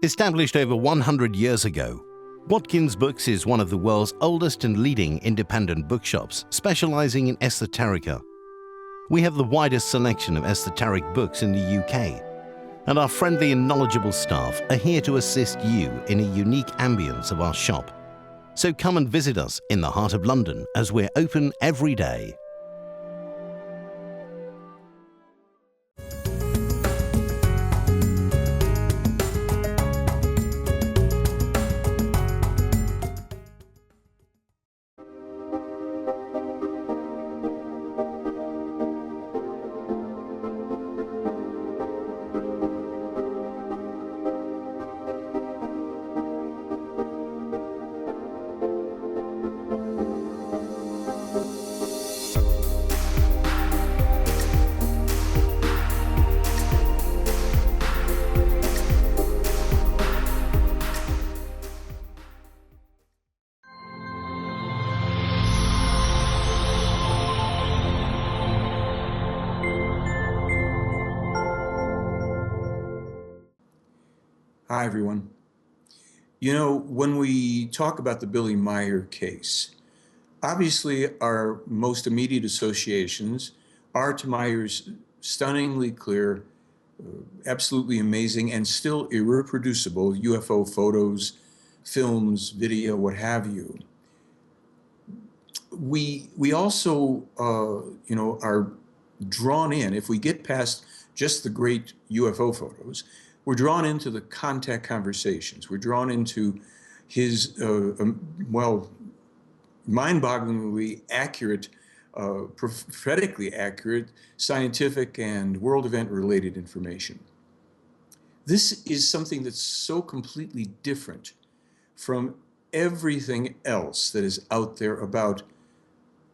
Established over 100 years ago, Watkins Books is one of the world's oldest and leading independent bookshops specializing in esoterica. We have the widest selection of esoteric books in the UK, and our friendly and knowledgeable staff are here to assist you in a unique ambience of our shop. So come and visit us in the heart of London as we're open every day. Hi, everyone. You know, when we talk about the Billy Meier case, obviously our most immediate associations are to Meier's stunningly clear, absolutely amazing, and still irreproducible UFO photos, films, video, what have you. We also, you know, are drawn in, if we get past just the great UFO photos, we're drawn into the contact conversations. We're drawn into his, well, mind-bogglingly accurate, prophetically accurate, scientific and world event related information. This is something that's so completely different from everything else that is out there about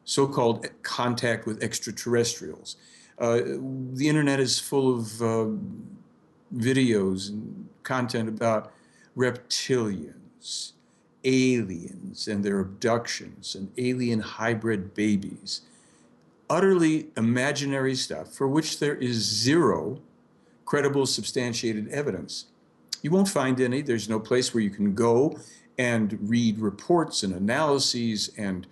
so-called contact with extraterrestrials. The internet is full of videos and content about reptilians, aliens and their abductions, and alien hybrid babies. Utterly imaginary stuff for which there is zero credible substantiated evidence. You won't find any. There's no place where you can go and read reports and analyses and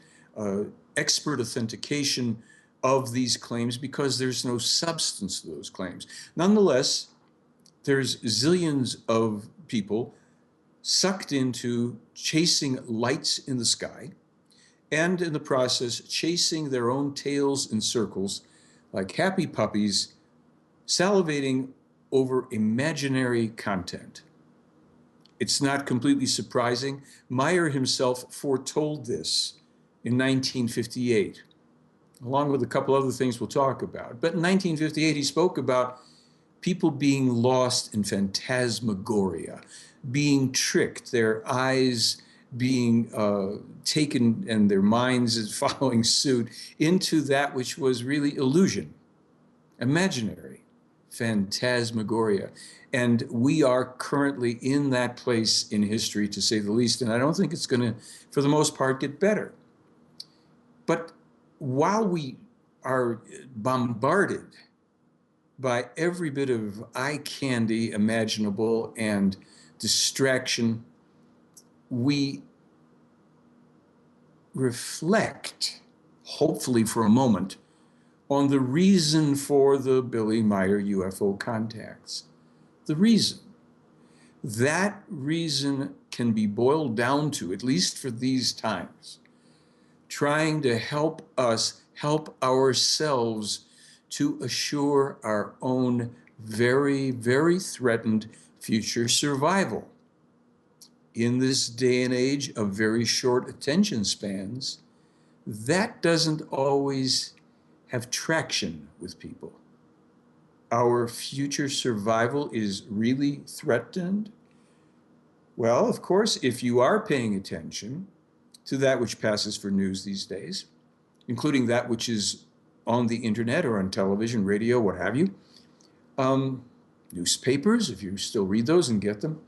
expert authentication of these claims, because there's no substance to those claims. Nonetheless, there's zillions of people sucked into chasing lights in the sky, and in the process chasing their own tails in circles like happy puppies, salivating over imaginary content. It's not completely surprising. Meier himself foretold this in 1958, along with a couple other things we'll talk about. But in 1958, he spoke about people being lost in phantasmagoria, being tricked, their eyes being taken and their minds following suit into that which was really illusion, imaginary, phantasmagoria. And we are currently in that place in history, to say the least, and I don't think it's going to, for the most part, get better. But while we are bombarded by every bit of eye candy imaginable and distraction, we reflect, hopefully for a moment, on the reason for the Billy Meier UFO contacts. The reason. That reason can be boiled down to, at least for these times, trying to help us help ourselves to assure our own very, very threatened future survival. In this day and age of very short attention spans, that doesn't always have traction with people. Our future survival is really threatened. Well, of course, if you are paying attention to that which passes for news these days, including that which is on the internet or on television, radio, what have you, newspapers, if you still read those and get them,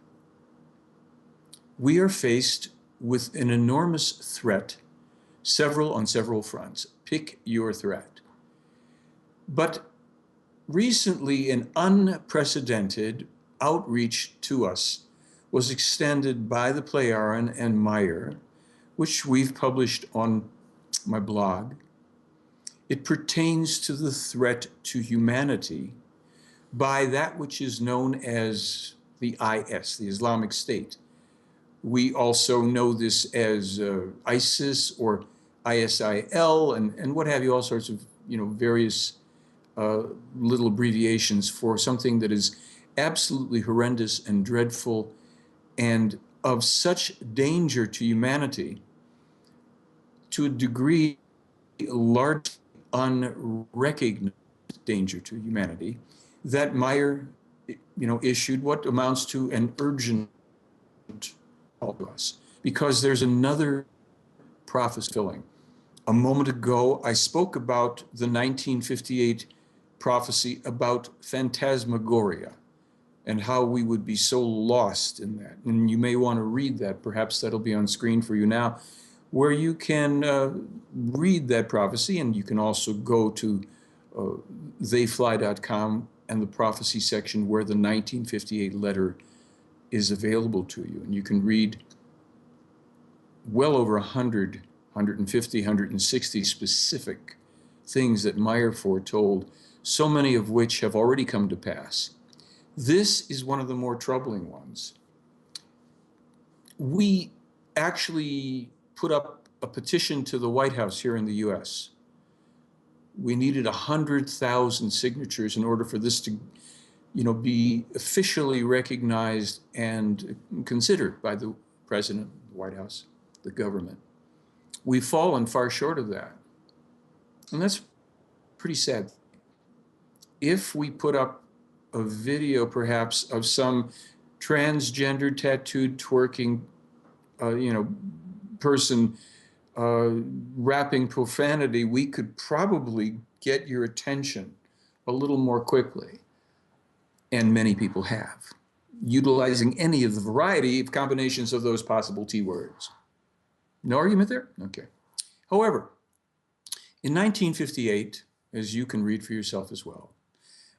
we are faced with an enormous threat, on several fronts. Pick your threat. But recently, an unprecedented outreach to us was extended by the play Aaron and Meier, which we've published on my blog. It pertains to the threat to humanity by that which is known as the IS, the Islamic State. We also know this as ISIS or ISIL and what have you, all sorts of, various little abbreviations for something that is absolutely horrendous and dreadful and of such danger to humanity, to a degree largely unrecognized danger to humanity, that Meier, issued what amounts to an urgent call to us, because there's another prophecy filling. A moment ago, I spoke about the 1958 prophecy about phantasmagoria and how we would be so lost in that. And you may want to read that. Perhaps that'll be on screen for you now, where you can read that prophecy, and you can also go to theyfly.com and the prophecy section where the 1958 letter is available to you. And you can read well over 100, 150, 160 specific things that Meier foretold, so many of which have already come to pass. This is one of the more troubling ones. We actually put up a petition to the White House here in the US. We needed 100,000 signatures in order for this to, be officially recognized and considered by the President, the White House, the government. We've fallen far short of that. And that's pretty sad. If we put up a video, perhaps, of some transgender, tattooed, twerking, person rapping profanity, we could probably get your attention a little more quickly. And many people have, utilizing any of the variety of combinations of those possible T words. No argument there? Okay. However, in 1958, as you can read for yourself as well,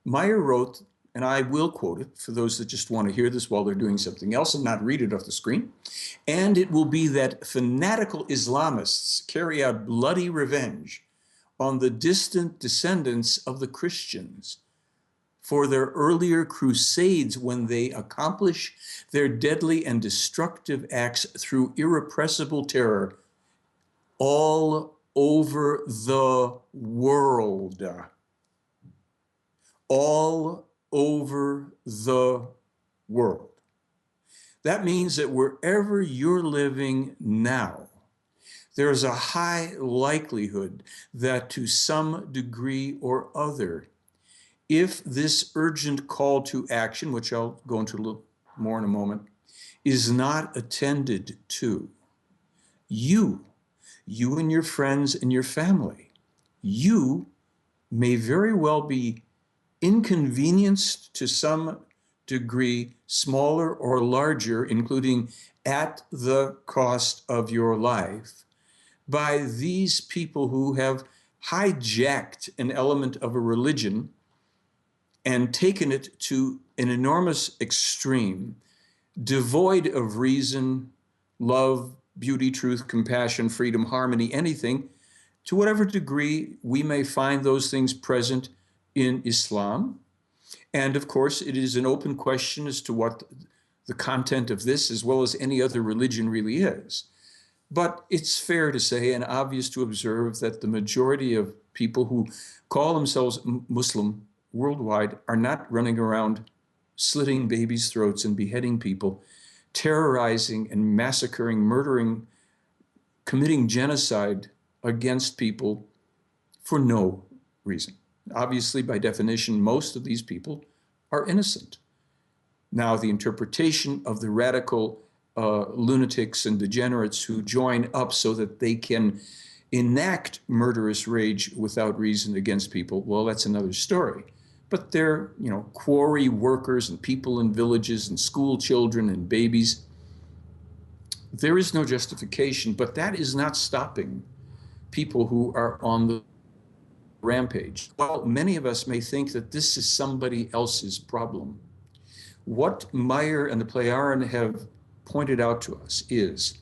Meier wrote, and I will quote it for those that just want to hear this while they're doing something else and not read it off the screen. And it will be that fanatical Islamists carry out bloody revenge on the distant descendants of the Christians for their earlier crusades, when they accomplish their deadly and destructive acts through irrepressible terror all over the world. All over the world. That means that wherever you're living now, there's a high likelihood that to some degree or other, if this urgent call to action, which I'll go into a little more in a moment, is not attended to, you and your friends and your family, you may very well be inconvenienced to some degree, smaller or larger, including at the cost of your life, by these people who have hijacked an element of a religion and taken it to an enormous extreme, devoid of reason, love, beauty, truth, compassion, freedom, harmony, anything, to whatever degree we may find those things present in Islam. And of course, it is an open question as to what the content of this, as well as any other religion, really is. But it's fair to say and obvious to observe that the majority of people who call themselves Muslim worldwide are not running around slitting babies' throats and beheading people, terrorizing and massacring, murdering, committing genocide against people for no reason. Obviously, by definition, most of these people are innocent. Now, the interpretation of the radical lunatics and degenerates who join up so that they can enact murderous rage without reason against people, well, that's another story. But they're, quarry workers and people in villages and school children and babies. There is no justification, but that is not stopping people who are on the rampage. While many of us may think that this is somebody else's problem, What Meier and the Plejaren have pointed out to us is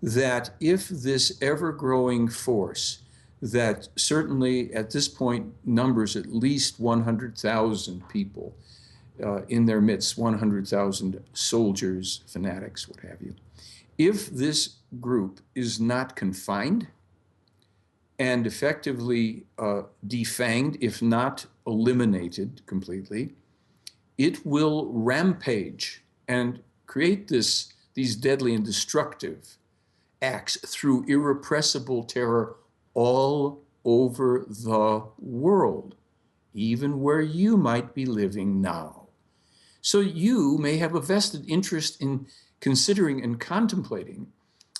that if this ever-growing force that certainly at this point numbers at least 100,000 people in their midst, 100,000 soldiers, fanatics, what have you, if this group is not confined and effectively defanged, if not eliminated completely, it will rampage and create these deadly and destructive acts through irrepressible terror all over the world, even where you might be living now. So you may have a vested interest in considering and contemplating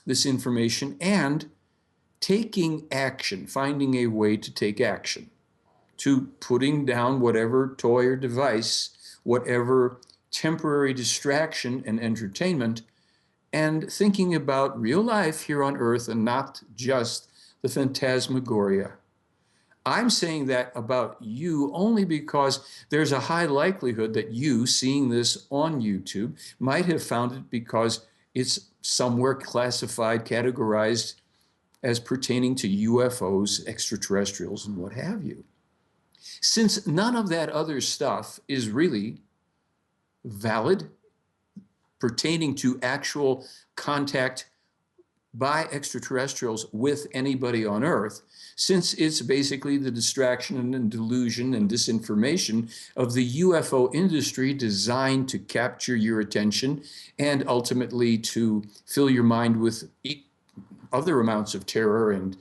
this information and taking action, finding a way to take action, to putting down whatever toy or device, whatever temporary distraction and entertainment, and thinking about real life here on Earth and not just the phantasmagoria. I'm saying that about you only because there's a high likelihood that you, seeing this on YouTube, might have found it because it's somewhere classified, categorized as pertaining to UFOs, extraterrestrials, and what have you. Since none of that other stuff is really valid, pertaining to actual contact by extraterrestrials with anybody on Earth, since it's basically the distraction and delusion and disinformation of the UFO industry designed to capture your attention and ultimately to fill your mind with other amounts of terror and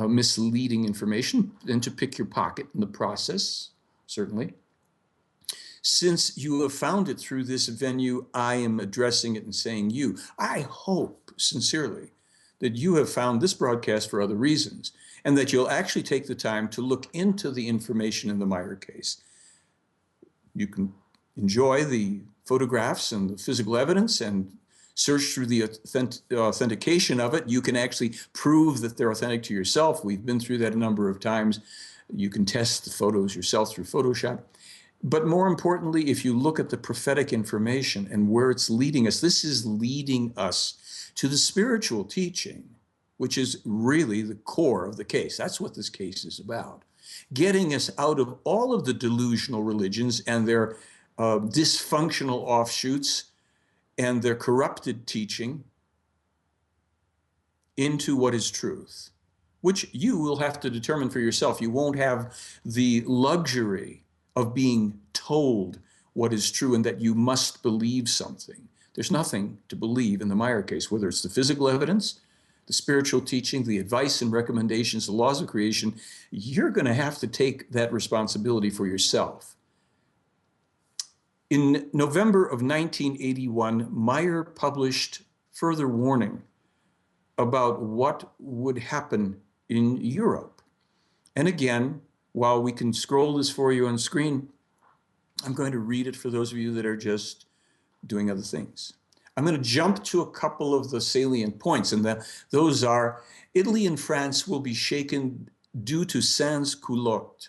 misleading information, and to pick your pocket in the process, certainly. Since you have found it through this venue, I am addressing it and saying you. I hope sincerely that you have found this broadcast for other reasons, and that you'll actually take the time to look into the information in the Meier case. You can enjoy the photographs and the physical evidence and search through the authentication of it. You can actually prove that they're authentic to yourself. We've been through that a number of times. You can test the photos yourself through Photoshop. But more importantly, if you look at the prophetic information and where it's leading us, this is leading us to the spiritual teaching, which is really the core of the case. That's what this case is about. Getting us out of all of the delusional religions and their dysfunctional offshoots and their corrupted teaching into what is truth, which you will have to determine for yourself. You won't have the luxury of being told what is true and that you must believe something. There's nothing to believe in the Meier case, whether it's the physical evidence, the spiritual teaching, the advice and recommendations, the laws of creation. You're going to have to take that responsibility for yourself. In November of 1981, Meier published further warning about what would happen in Europe. And again, while we can scroll this for you on screen, I'm going to read it for those of you that are just doing other things. I'm going to jump to a couple of the salient points, and those are: Italy and France will be shaken due to sans-culottes,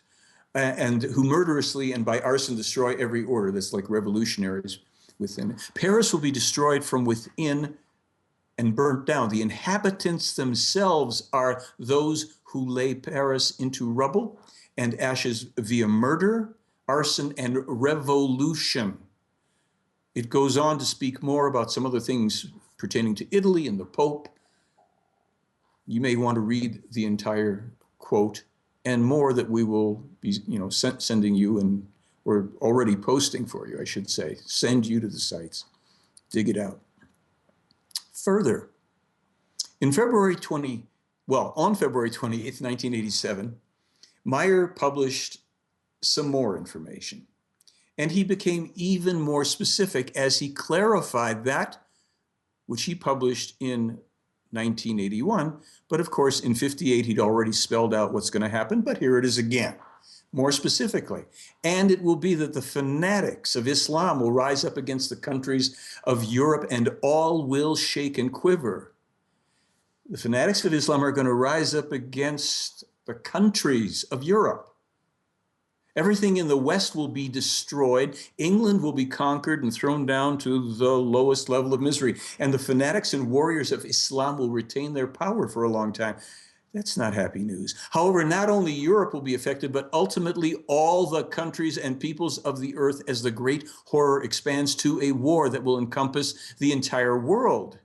and who murderously and by arson destroy every order. That's like revolutionaries within. Paris will be destroyed from within and burnt down. The inhabitants themselves are those who lay Paris into rubble and ashes via murder, arson, and revolution. It goes on to speak more about some other things pertaining to Italy and the Pope. You may want to read the entire quote and more that we will be, sending you, and we're already posting for you, I should say. Send you to the sites. Dig it out. Further, on February 28th, 1987, Meier published some more information. And he became even more specific as he clarified that which he published in 1981. But of course, in 58, he'd already spelled out what's going to happen. But here it is again, more specifically. And it will be that the fanatics of Islam will rise up against the countries of Europe, and all will shake and quiver. The fanatics of Islam are going to rise up against the countries of Europe. Everything in the West will be destroyed. England will be conquered and thrown down to the lowest level of misery. And the fanatics and warriors of Islam will retain their power for a long time. That's not happy news. However, not only Europe will be affected, but ultimately all the countries and peoples of the earth as the great horror expands to a war that will encompass the entire world.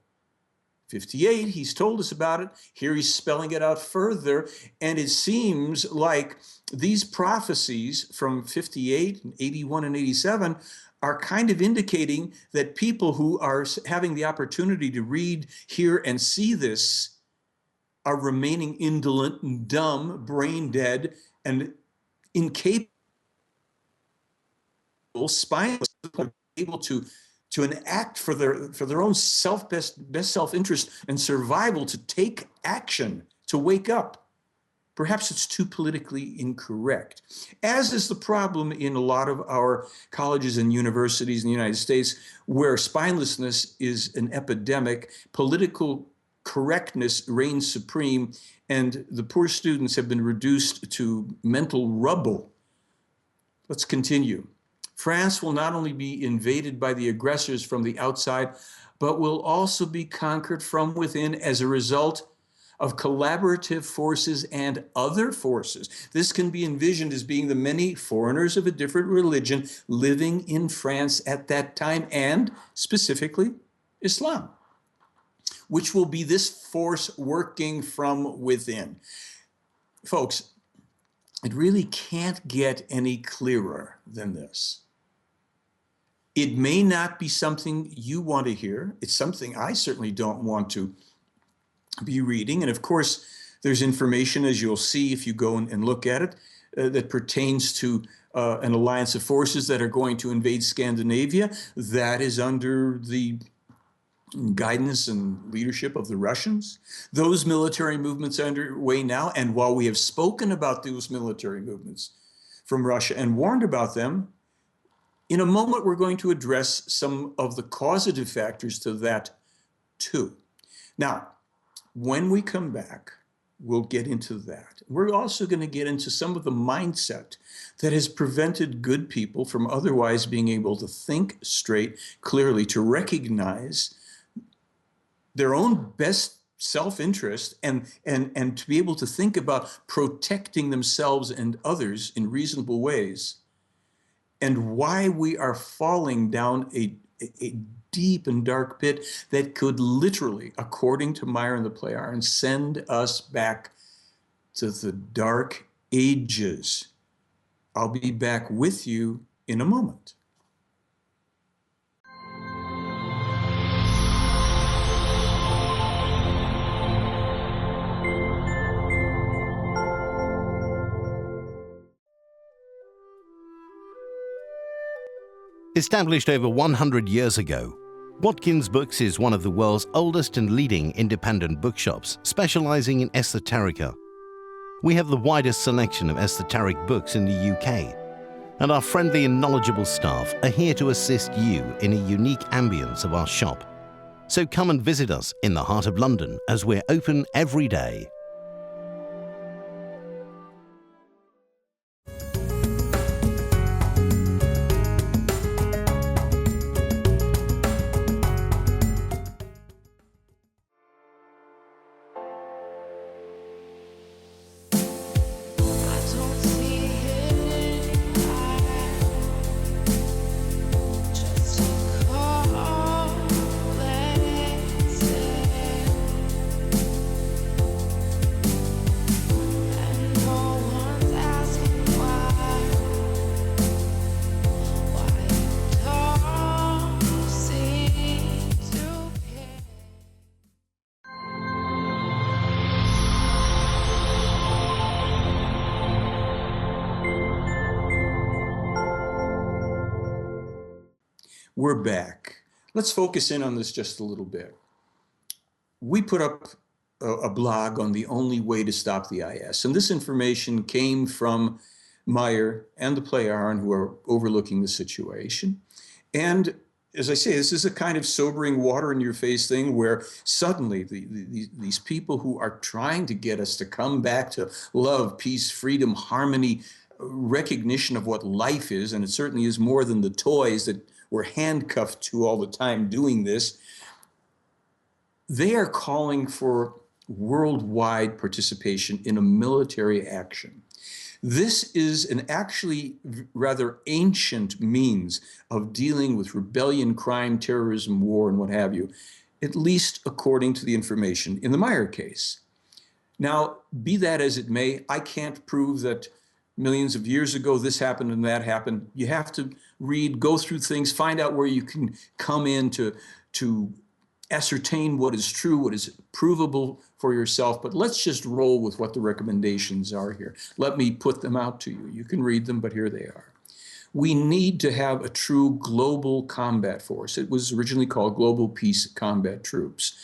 58, he's told us about it. Here he's spelling it out further. And it seems like these prophecies from 58 and 81 and 87 are kind of indicating that people who are having the opportunity to read, hear, and see this are remaining indolent and dumb, brain dead, and incapable, spineless, able to enact for their own best self-interest and survival, to take action, to wake up. Perhaps it's too politically incorrect, as is the problem in a lot of our colleges and universities in the United States, where spinelessness is an epidemic, political correctness reigns supreme, and the poor students have been reduced to mental rubble. Let's continue. France will not only be invaded by the aggressors from the outside, but will also be conquered from within as a result of collaborative forces and other forces. This can be envisioned as being the many foreigners of a different religion living in France at that time, and specifically Islam, which will be this force working from within. Folks, it really can't get any clearer than this. It may not be something you want to hear. It's something I certainly don't want to be reading. And of course, there's information, as you'll see if you go and look at it, that pertains to an alliance of forces that are going to invade Scandinavia. That is under the guidance and leadership of the Russians. Those military movements are underway now. And while we have spoken about those military movements from Russia and warned about them, in a moment, we're going to address some of the causative factors to that too. Now, when we come back, we'll get into that. We're also going to get into some of the mindset that has prevented good people from otherwise being able to think straight, clearly, to recognize their own best self-interest and to be able to think about protecting themselves and others in reasonable ways, and why we are falling down a deep and dark pit that could literally, according to Meier and the Plejaren, send us back to the dark ages. I'll be back with you in a moment. Established over 100 years ago, Watkins Books is one of the world's oldest and leading independent bookshops specializing in esoterica. We have the widest selection of esoteric books in the UK, and our friendly and knowledgeable staff are here to assist you in a unique ambience of our shop. So come and visit us in the heart of London, as we're open every day. We're back. Let's focus in on this just a little bit. We put up a blog on the only way to stop the IS, and this information came from Meier and the Plejaren, who are overlooking the situation. And as I say, this is a kind of sobering, water in your face thing where suddenly these people who are trying to get us to come back to love, peace, freedom, harmony, recognition of what life is, and it certainly is more than the toys that we're handcuffed to all the time doing this. They are calling for worldwide participation in a military action. This is an actually rather ancient means of dealing with rebellion, crime, terrorism, war, and what have you, at least according to the information in the Meier case. Now, be that as it may, I can't prove that millions of years ago this happened and that happened. You have to read, go through things, find out where you can come in to ascertain what is true, what is provable for yourself. But let's just roll with what the recommendations are here. Let me put them out to you. You can read them, but here they are. We need to have a true global combat force. It was originally called Global Peace Combat Troops.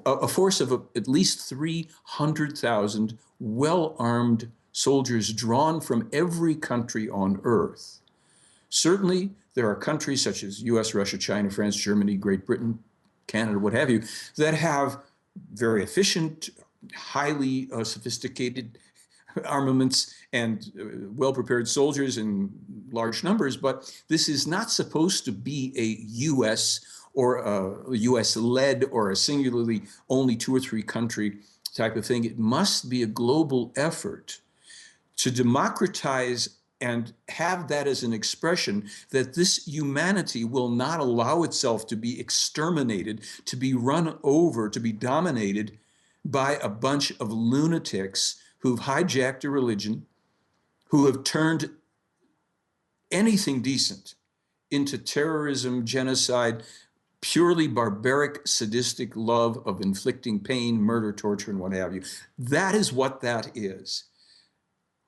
A force of at least 300,000 well-armed soldiers drawn from every country on Earth. Certainly, there are countries such as US, Russia, China, France, Germany, Great Britain, Canada, what have you, that have very efficient, highly sophisticated armaments and well-prepared soldiers in large numbers, but this is not supposed to be a US or a US-led or a singularly only 2 or 3 country type of thing. It must be a global effort to democratize and have that as an expression that this humanity will not allow itself to be exterminated, to be run over, to be dominated by a bunch of lunatics who've hijacked a religion, who have turned anything decent into terrorism, genocide, purely barbaric, sadistic love of inflicting pain, murder, torture, and what have you. That is what that is.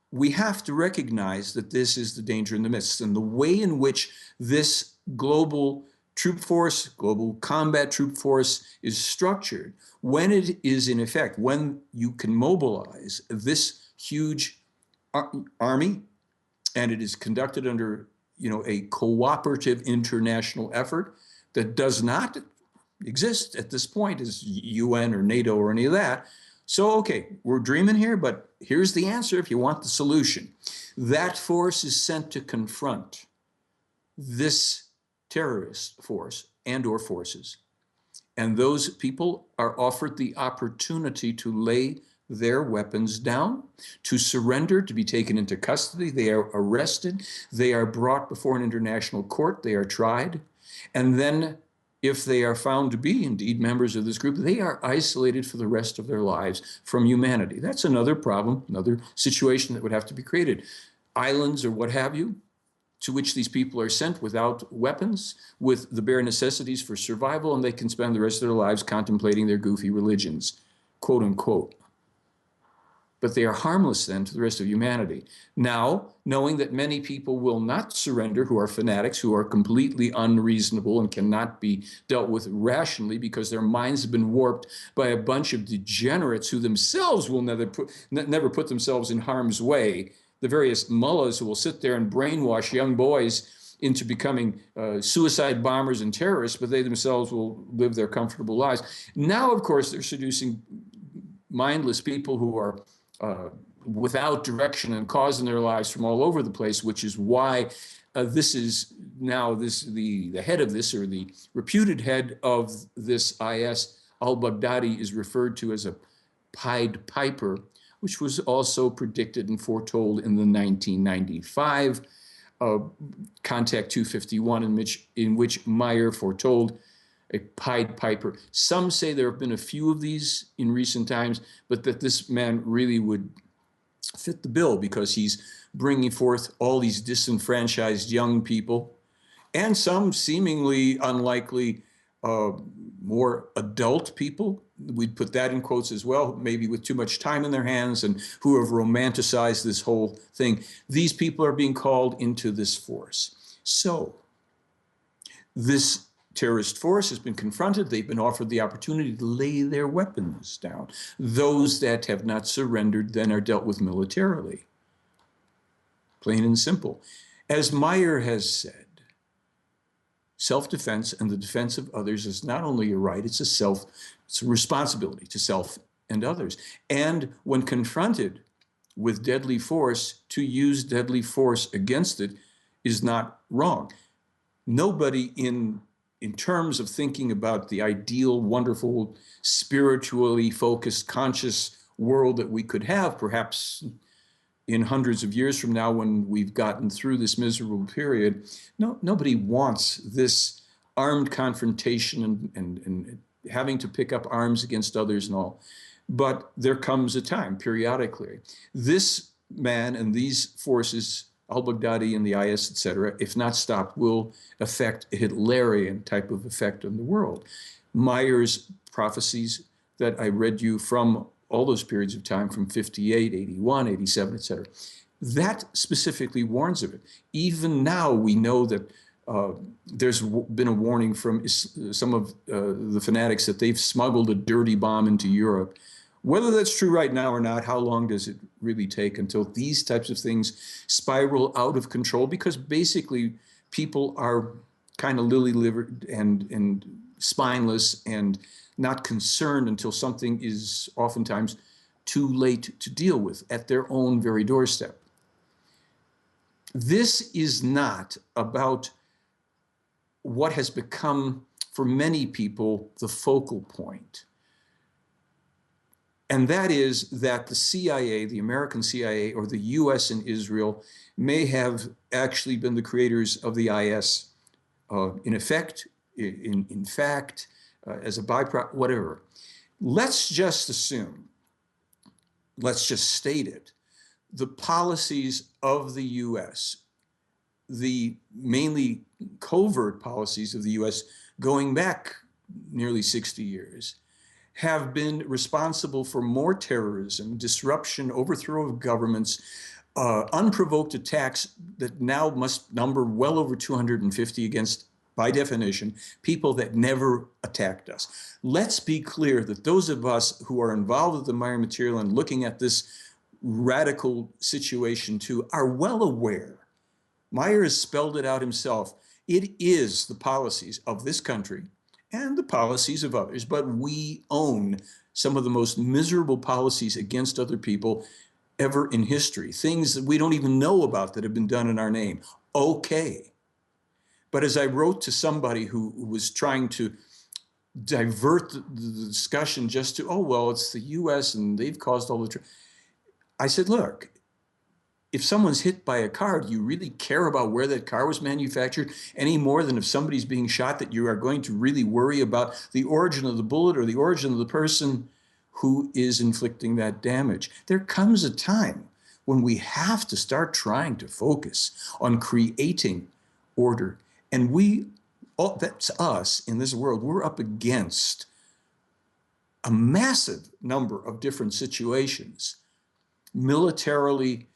We have to recognize that this is the danger in the midst, and the way in which this global troop force, global combat troop force is structured, when it is in effect, when you can mobilize this huge army, and it is conducted under, a cooperative international effort that does not exist at this point as UN or NATO or any of that. So, okay, we're dreaming here, but here's the answer if you want the solution. That force is sent to confront this terrorist force and or forces. And those people are offered the opportunity to lay their weapons down, to surrender, to be taken into custody. They are arrested. They are brought before an international court. They are tried. And then if they are found to be indeed members of this group, they are isolated for the rest of their lives from humanity. That's another problem, another situation that would have to be created. Islands or what have you, to which these people are sent without weapons, with the bare necessities for survival, and they can spend the rest of their lives contemplating their goofy religions, quote unquote. But they are harmless then to the rest of humanity. Now, knowing that many people will not surrender, who are fanatics, who are completely unreasonable and cannot be dealt with rationally because their minds have been warped by a bunch of degenerates who themselves will never put themselves in harm's way, the various mullahs who will sit there and brainwash young boys into becoming suicide bombers and terrorists, but they themselves will live their comfortable lives. Now, of course, they're seducing mindless people who are without direction and causing their lives from all over the place, which is why this is now the head of this, or the reputed head of this IS, al-Baghdadi, is referred to as a Pied Piper, which was also predicted and foretold in the 1995 Contact 251, in which Meier foretold a Pied Piper. Some say there have been a few of these in recent times, but that this man really would fit the bill because he's bringing forth all these disenfranchised young people, and some seemingly unlikely, more adult people. We'd put that in quotes as well, maybe with too much time in their hands and who have romanticized this whole thing. These people are being called into this force. So this terrorist force has been confronted. They've been offered the opportunity to lay their weapons down. Those that have not surrendered then are dealt with militarily. Plain and simple. As Meier has said, self-defense and the defense of others is not only a right, it's a responsibility to self and others. And when confronted with deadly force, to use deadly force against it is not wrong. Nobody in terms of thinking about the ideal, wonderful, spiritually focused, conscious world that we could have, perhaps in hundreds of years from now when we've gotten through this miserable period, nobody wants this armed confrontation and having to pick up arms against others and all. But there comes a time, periodically. This man and these forces, al-Baghdadi and the IS, etc., if not stopped, will affect a Hitlerian type of effect on the world. Meier's prophecies that I read you from all those periods of time, from 58, 81, 87, etc., that specifically warns of it. Even now, we know that there's been a warning from some of the fanatics that they've smuggled a dirty bomb into Europe. Whether that's true right now or not, how long does it really take until these types of things spiral out of control? Because basically people are kind of lily-livered and spineless and not concerned until something is oftentimes too late to deal with at their own very doorstep. This is not about what has become, for many people, the focal point. And that is that the CIA, the American CIA, or the US and Israel may have actually been the creators of the IS, in effect, in fact, as a byproduct, whatever. Let's just assume, let's just state it, the policies of the US, the mainly covert policies of the US going back nearly 60 years, have been responsible for more terrorism, disruption, overthrow of governments, unprovoked attacks that now must number well over 250 against, by definition, people that never attacked us. Let's be clear that those of us who are involved with the Meier material and looking at this radical situation too are well aware. Meier has spelled it out himself. It is the policies of this country and the policies of others, but we own some of the most miserable policies against other people ever in history, things that we don't even know about that have been done in our name. Okay. But as I wrote to somebody who was trying to divert the discussion just to, oh, well, it's the US and they've caused all the, I said, look, if someone's hit by a car, do you really care about where that car was manufactured any more than if somebody's being shot, that you are going to really worry about the origin of the bullet or the origin of the person who is inflicting that damage? There comes a time when we have to start trying to focus on creating order. And that's us in this world. We're up against a massive number of different situations, militarily,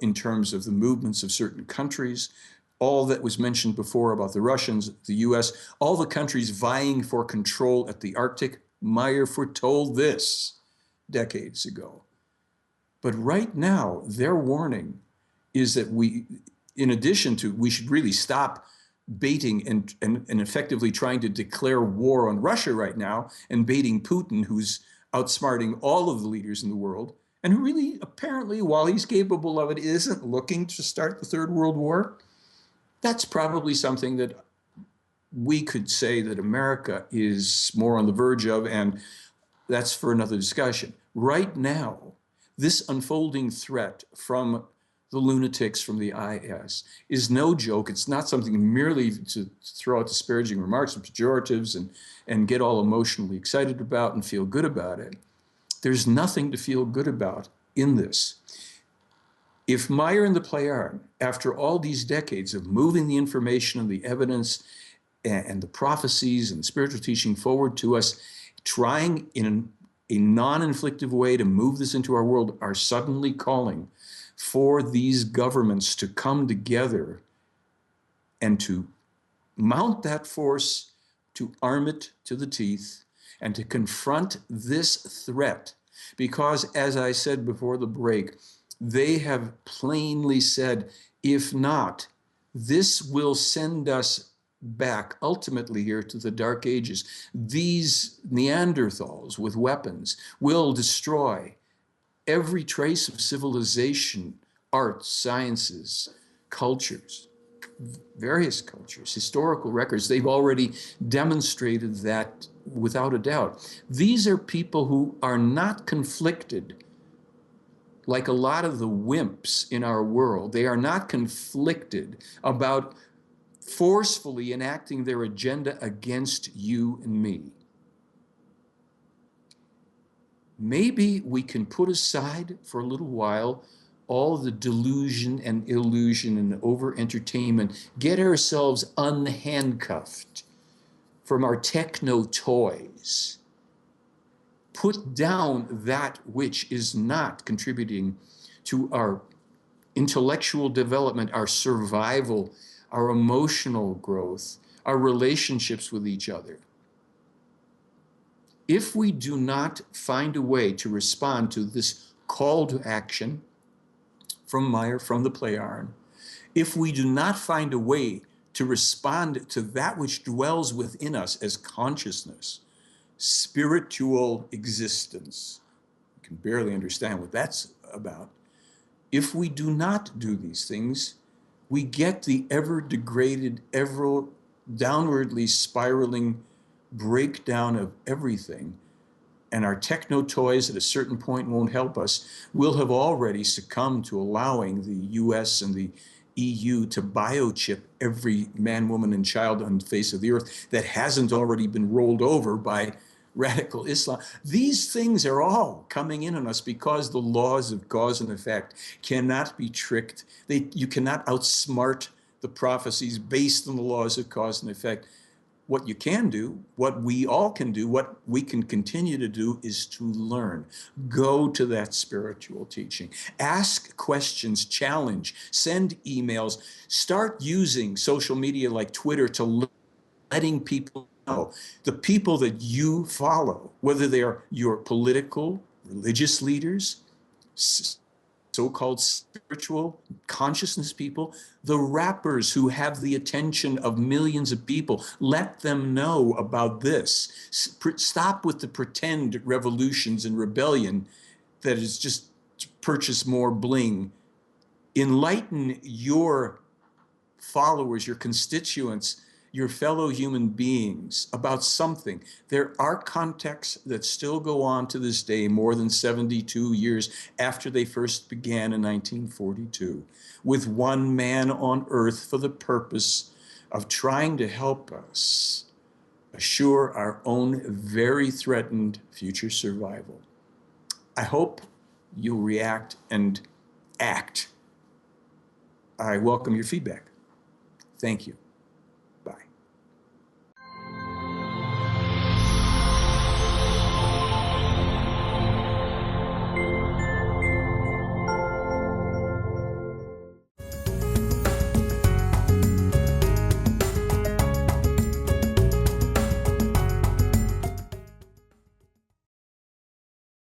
in terms of the movements of certain countries, all that was mentioned before about the Russians, the US, all the countries vying for control at the Arctic. Meier foretold this decades ago. But right now, their warning is that we, in addition to, we should really stop baiting and effectively trying to declare war on Russia right now and baiting Putin, who's outsmarting all of the leaders in the world, and who really, apparently, while he's capable of it, isn't looking to start the Third World War. That's probably something that we could say that America is more on the verge of, and that's for another discussion. Right now, this unfolding threat from the lunatics from the IS is no joke. It's not something merely to throw out disparaging remarks and pejoratives and get all emotionally excited about and feel good about it. There's nothing to feel good about in this. If Meier and the Plejaren, after all these decades of moving the information and the evidence and the prophecies and the spiritual teaching forward to us, trying in a non-inflictive way to move this into our world, are suddenly calling for these governments to come together and to mount that force, to arm it to the teeth, and to confront this threat. Because, as I said before the break, they have plainly said, if not, this will send us back ultimately here to the Dark Ages. These Neanderthals with weapons will destroy every trace of civilization, arts, sciences, cultures, various cultures, historical records, they've already demonstrated that without a doubt. These are people who are not conflicted like a lot of the wimps in our world. They are not conflicted about forcefully enacting their agenda against you and me. Maybe we can put aside for a little while all the delusion and illusion and over-entertainment, get ourselves unhandcuffed from our techno toys, put down that which is not contributing to our intellectual development, our survival, our emotional growth, our relationships with each other. If we do not find a way to respond to this call to action from Meier, from the play iron, if we do not find a way to respond to that which dwells within us as consciousness, spiritual existence, you can barely understand what that's about. If we do not do these things, we get the ever degraded, ever downwardly spiraling breakdown of everything. And our techno toys at a certain point won't help us. We'll have already succumbed to allowing the US and the EU to biochip every man, woman, and child on the face of the earth that hasn't already been rolled over by radical Islam. These things are all coming in on us because the laws of cause and effect cannot be tricked. You cannot outsmart the prophecies based on the laws of cause and effect. What you can do, what we all can do, what we can continue to do is to learn. Go to that spiritual teaching. Ask questions, challenge, send emails, start using social media like Twitter to letting people know, the people that you follow, whether they are your political, religious leaders, so-called spiritual consciousness people, the rappers who have the attention of millions of people, let them know about this. Stop with the pretend revolutions and rebellion that is just to purchase more bling. Enlighten your followers, your constituents, your fellow human beings about something. There are contacts that still go on to this day, more than 72 years after they first began in 1942, with one man on earth for the purpose of trying to help us assure our own very threatened future survival. I hope you'll react and act. I welcome your feedback. Thank you.